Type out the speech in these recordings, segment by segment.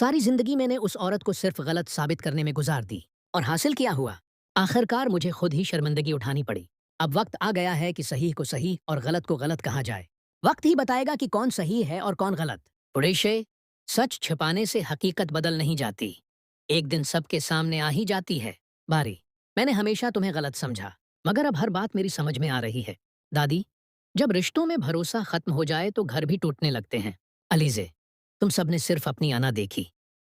सारी जिंदगी मैंने उस औरत को सिर्फ गलत साबित करने में गुजार दी और हासिल क्या हुआ? आखिरकार मुझे खुद ही शर्मिंदगी उठानी पड़ी। अब वक्त आ गया है कि सही को सही और गलत को गलत कहा जाए। वक्त ही बताएगा कि कौन सही है और कौन गलत। कुरैशे, सच छिपाने से हकीकत बदल नहीं जाती, एक दिन सबके सामने आ ही जाती है। बारी, मैंने हमेशा तुम्हें गलत समझा, मगर अब हर बात मेरी समझ में आ रही है। दादी, जब रिश्तों में भरोसा खत्म हो जाए तो घर भी टूटने लगते हैं। अलीजे, तुम सबने सिर्फ अपनी अना देखी,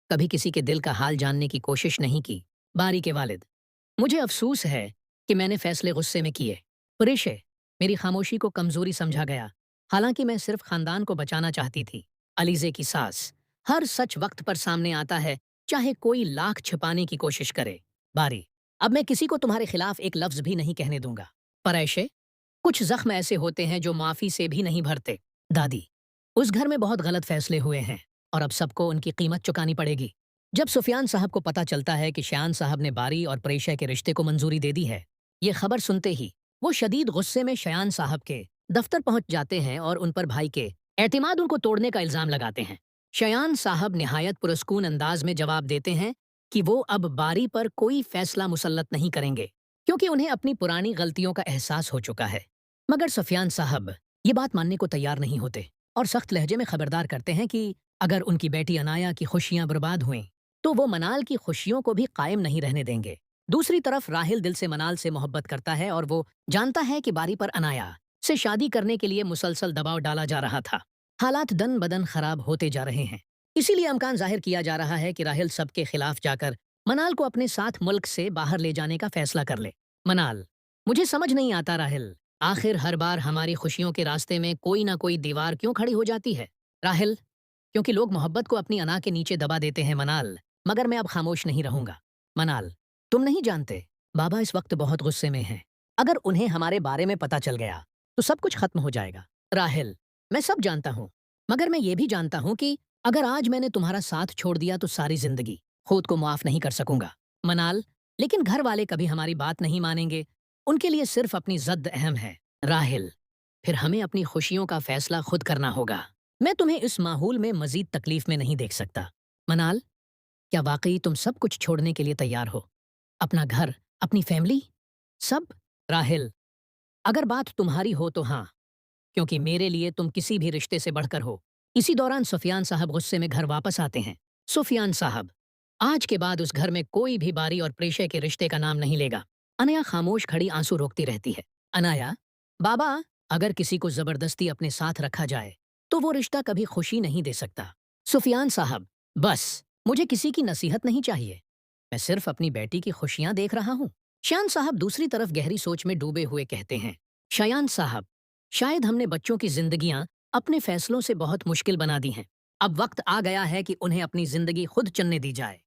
कभी किसी के दिल का हाल जानने की कोशिश नहीं की। बारी के वालिद, मुझे अफसोस है कि मैंने फैसले गुस्से में किए। कुरैशे, मेरी खामोशी को कमजोरी समझा गया, हालांकि मैं सिर्फ खानदान को बचाना चाहती थी। अलीजे की सास, हर सच वक्त पर सामने आता है, चाहे कोई लाख छिपाने की कोशिश करे। बारी, अब मैं किसी को तुम्हारे खिलाफ एक लफ्ज भी नहीं कहने दूंगा। परैशे, कुछ जख्म ऐसे होते हैं जो माफी से भी नहीं भरते। दादी, उस घर में बहुत गलत फैसले हुए हैं और अब सबको उनकी कीमत चुकानी पड़ेगी। जब सुफियान साहब को पता चलता है कि शान साहब ने बारी और प्रेशा के रिश्ते को मंजूरी दे दी है, ये खबर सुनते ही वो शदीद गुस्से में शयान साहब के दफ्तर पहुंच जाते हैं और उन पर भाई के एतमाद उनको तोड़ने का इल्जाम लगाते हैं। शयान साहब निहायत पुरस्कून अंदाज में जवाब देते हैं कि वो अब बारी पर कोई फैसला मुसल्लत नहीं करेंगे, क्योंकि उन्हें अपनी पुरानी गलतियों का एहसास हो चुका है। मगर सुफियान साहब ये बात मानने को तैयार नहीं होते और सख्त लहजे में खबरदार करते हैं कि अगर उनकी बेटी अनाया की खुशियां बर्बाद हुईं तो वो मनाल की खुशियों को भी कायम नहीं रहने देंगे। दूसरी तरफ राहिल दिल से मनाल से मोहब्बत करता है और वो जानता है कि बारी पर अनाया से शादी करने के लिए मुसलसल दबाव डाला जा रहा था। हालात दन बदन खराब होते जा रहे हैं, इसीलिए अमकान जाहिर किया जा रहा है कि राहिल सबके खिलाफ जाकर मनाल को अपने साथ मुल्क से बाहर ले जाने का फैसला कर ले। मनाल, मुझे समझ नहीं आता राहिल, आखिर हर बार हमारी खुशियों के रास्ते में कोई ना कोई दीवार क्यों खड़ी हो जाती है? राहिल, क्योंकि लोग मोहब्बत को अपनी अना के नीचे दबा देते हैं मनाल, मगर मैं अब खामोश नहीं रहूंगा। मनाल, तुम नहीं जानते, बाबा इस वक्त बहुत गुस्से में हैं। अगर उन्हें हमारे बारे में पता चल गया तो सब कुछ खत्म हो जाएगा। राहिल, मैं सब जानता हूँ, मगर मैं ये भी जानता हूँ कि अगर आज मैंने तुम्हारा साथ छोड़ दिया तो सारी जिंदगी खुद को माफ नहीं कर सकूंगा। मनाल, लेकिन घर वाले कभी हमारी बात नहीं मानेंगे, उनके लिए सिर्फ अपनी जद्द अहम है। राहिल, फिर हमें अपनी खुशियों का फैसला खुद करना होगा। मैं तुम्हें इस माहौल में मजीद तकलीफ में नहीं देख सकता। मनाल, क्या वाकई तुम सब कुछ छोड़ने के लिए तैयार हो? अपना घर, अपनी फैमिली, सब? राहिल, अगर बात तुम्हारी हो तो हाँ, क्योंकि मेरे लिए तुम किसी भी रिश्ते से बढ़कर हो। इसी दौरान सुफियान साहब गुस्से में घर वापस आते हैं। सुफियान साहब, आज के बाद उस घर में कोई भी बारी और प्रेशे के रिश्ते का नाम नहीं लेगा। अनाया खामोश खड़ी आंसू रोकती रहती है। अनाया, बाबा, अगर किसी को जबरदस्ती अपने साथ रखा जाए तो वो रिश्ता कभी खुशी नहीं दे सकता। सुफियान साहब, बस, मुझे किसी की नसीहत नहीं चाहिए, मैं सिर्फ अपनी बेटी की खुशियां देख रहा हूँ। शान साहब दूसरी तरफ गहरी सोच में डूबे हुए कहते हैं, शयान साहब, शायद हमने बच्चों की जिंदगियां अपने फैसलों से बहुत मुश्किल बना दी हैं। अब वक्त आ गया है कि उन्हें अपनी जिंदगी खुद चुनने दी जाए।